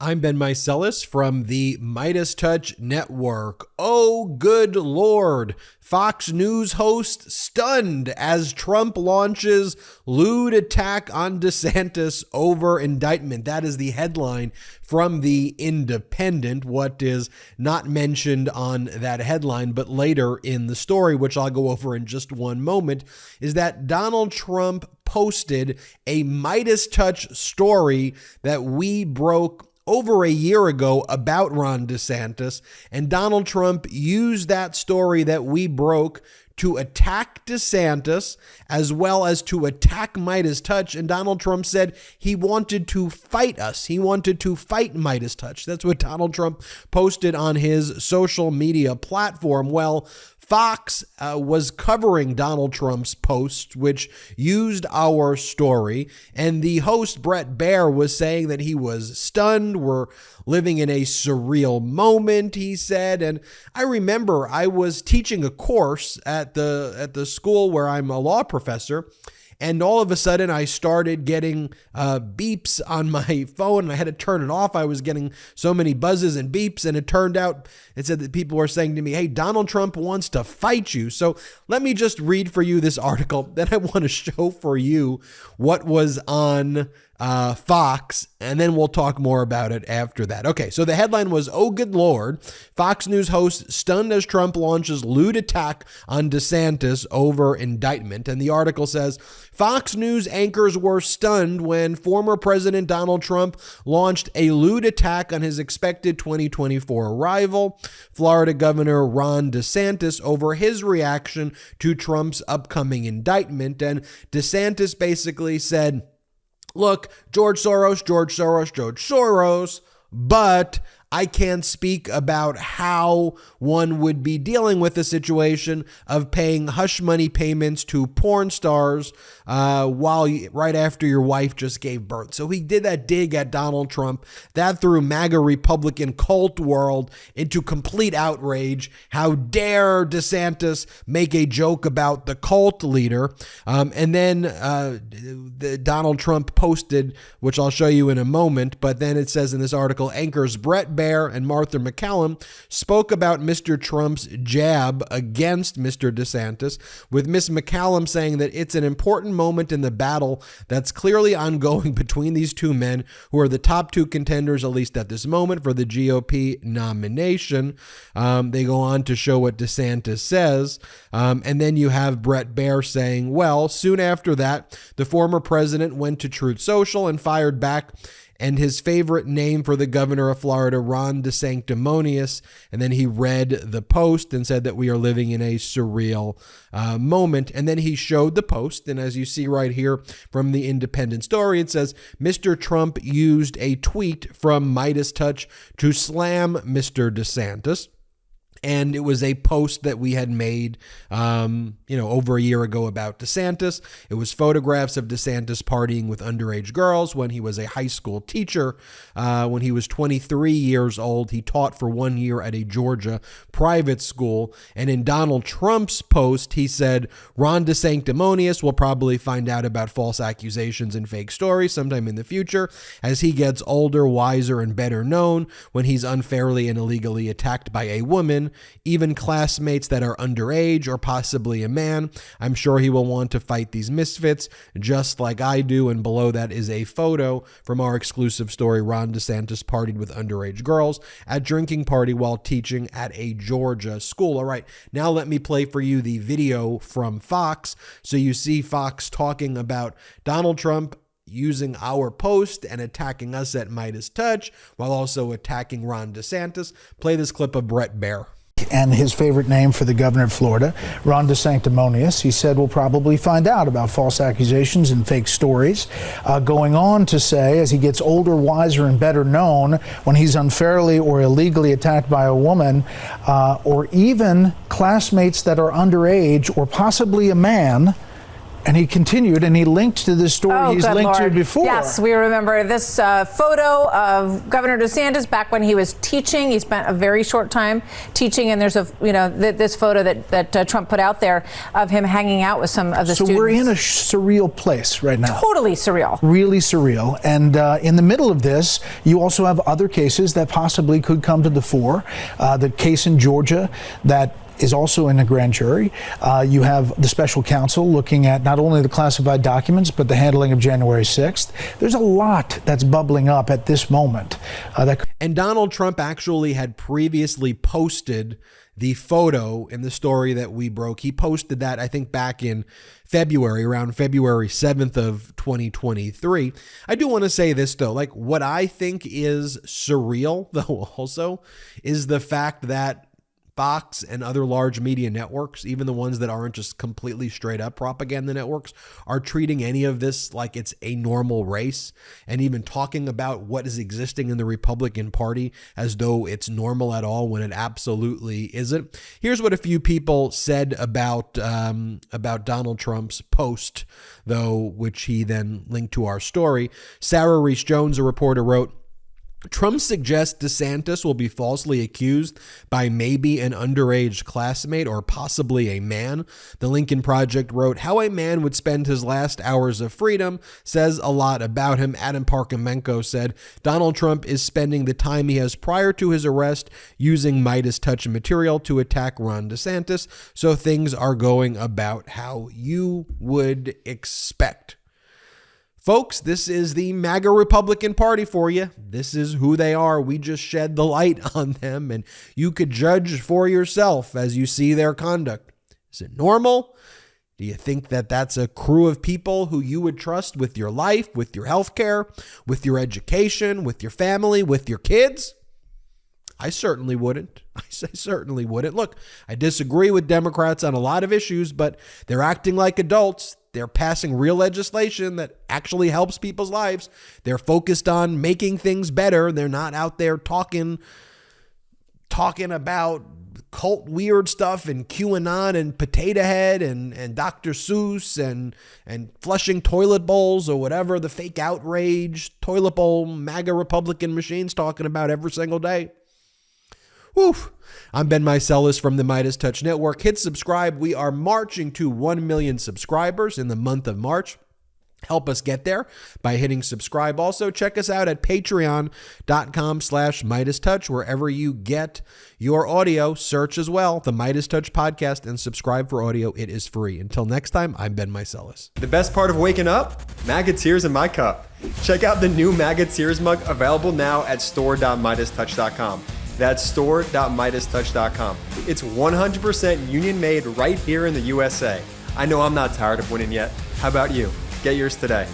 I'm Ben Meiselas from the MeidasTouch Network. Oh, good Lord. Fox News host stunned as Trump launches lewd attack on DeSantis over indictment. That is the headline from The Independent. What is not mentioned on that headline, but later in the story, which I'll go over in just one moment, is that Donald Trump posted a MeidasTouch story that we broke over a year ago about Ron DeSantis, and Donald Trump used that story that we broke to attack DeSantis as well as to attack MeidasTouch. And Donald Trump said he wanted to fight us. He wanted to fight MeidasTouch. That's what Donald Trump posted on his social media platform. Well, Fox was covering Donald Trump's post, which used our story, and the host, Bret Baier, was saying that he was stunned. We're living in a surreal moment, he said. And I remember I was teaching a course at the school where I'm a law professor, and all of a sudden I started getting beeps on my phone, and I had to turn it off. I was getting so many buzzes and beeps, and it turned out, it said that people were saying to me, hey, Donald Trump wants to fight you. So let me just read for you this article. Then I want to show for you what was on Fox, and then we'll talk more about it after that. Okay, so the headline was, oh, good Lord, Fox News host stunned as Trump launches lewd attack on DeSantis over indictment. And the article says, Fox News anchors were stunned when former President Donald Trump launched a lewd attack on his expected 2024 rival, Florida Governor Ron DeSantis, over his reaction to Trump's upcoming indictment. And DeSantis basically said, look, George Soros, but I can't speak about how one would be dealing with the situation of paying hush money payments to porn stars right after your wife just gave birth. So he did that dig at Donald Trump. That threw MAGA Republican cult world into complete outrage. How dare DeSantis make a joke about the cult leader? And then Donald Trump posted, which I'll show you in a moment, but then it says in this article, anchors Bret Baier and Martha MacCallum spoke about Mr. Trump's jab against Mr. DeSantis, with Miss MacCallum saying that it's an important moment in the battle that's clearly ongoing between these two men who are the top two contenders, at least at this moment, for the GOP nomination. They go on to show what DeSantis says. And then you have Bret Baier saying, well, soon after that, the former president went to Truth Social and fired back, and his favorite name for the governor of Florida, Ron DeSanctimonious. And then he read the post and said that we are living in a surreal moment. And then he showed the post. And as you see right here from the Independent story, it says, Mr. Trump used a tweet from MeidasTouch to slam Mr. DeSantis. And it was a post that we had made, over a year ago about DeSantis. It was photographs of DeSantis partying with underage girls when he was a high school teacher. When he was 23 years old, he taught for 1 year at a Georgia private school. And in Donald Trump's post, he said, Ron DeSanctimonious will probably find out about false accusations and fake stories sometime in the future as he gets older, wiser, and better known when he's unfairly and illegally attacked by a woman, even classmates that are underage or possibly a man. I'm sure he will want to fight these misfits just like I do. And below that is a photo from our exclusive story. Ron DeSantis partied with underage girls at drinking party while teaching at a Georgia school. All right, now let me play for you the video from Fox. So you see Fox talking about Donald Trump using our post and attacking us at MeidasTouch while also attacking Ron DeSantis. Play this clip of Bret Baier. And his favorite name for the governor of Florida, Ron DeSanctimonious, he said we'll probably find out about false accusations and fake stories. Going on to say, as he gets older, wiser, and better known when he's unfairly or illegally attacked by a woman, or even classmates that are underage or possibly a man, And he continued, and he linked to this story he's linked to before. Yes, we remember this photo of Governor DeSantis back when he was teaching. He spent a very short time teaching, and there's this photo that Trump put out there of him hanging out with some of the students. So we're in a surreal place right now. Totally surreal. Really surreal. And in the middle of this, you also have other cases that possibly could come to the fore. The case in Georgia that is also in a grand jury. You have the special counsel looking at not only the classified documents, but the handling of January 6th. There's a lot that's bubbling up at this moment. And Donald Trump actually had previously posted the photo in the story that we broke. He posted that, I think, back in February, around February 7th of 2023. I do want to say this, though. Like, what I think is surreal, though, also, is the fact that Fox and other large media networks, even the ones that aren't just completely straight up propaganda networks, are treating any of this like it's a normal race, and even talking about what is existing in the Republican Party as though it's normal at all, when it absolutely isn't. Here's what a few people said about Donald Trump's post, though, which he then linked to our story. Sarah Reese Jones, a reporter, wrote, Trump suggests DeSantis will be falsely accused by maybe an underage classmate or possibly a man. The Lincoln Project wrote, how a man would spend his last hours of freedom says a lot about him. Adam Parkhomenko said, Donald Trump is spending the time he has prior to his arrest using MeidasTouch material to attack Ron DeSantis. So things are going about how you would expect. Folks, this is the MAGA Republican Party for you. This is who they are. We just shed the light on them, and you could judge for yourself as you see their conduct. Is it normal? Do you think that that's a crew of people who you would trust with your life, with your health care, with your education, with your family, with your kids? I certainly wouldn't. I certainly wouldn't. Look, I disagree with Democrats on a lot of issues, but they're acting like adults. They're passing real legislation that actually helps people's lives. They're focused on making things better. They're not out there talking about cult weird stuff and QAnon and Potato Head and Dr. Seuss and flushing toilet bowls or whatever the fake outrage toilet bowl MAGA Republican machine's talking about every single day. Woof. I'm Ben Meiselas from the MeidasTouch Network. Hit subscribe. We are marching to 1 million subscribers in the month of March. Help us get there by hitting subscribe. Also, check us out at patreon.com/MeidasTouch. Wherever you get your audio, search as well, the MeidasTouch podcast, and subscribe for audio. It is free. Until next time, I'm Ben Meiselas. The best part of waking up? MAGA Tears in my cup. Check out the new MAGA Tears mug available now at store.MeidasTouch.com. That's store.MeidasTouch.com. It's 100% union made right here in the USA. I know I'm not tired of winning yet. How about you? Get yours today.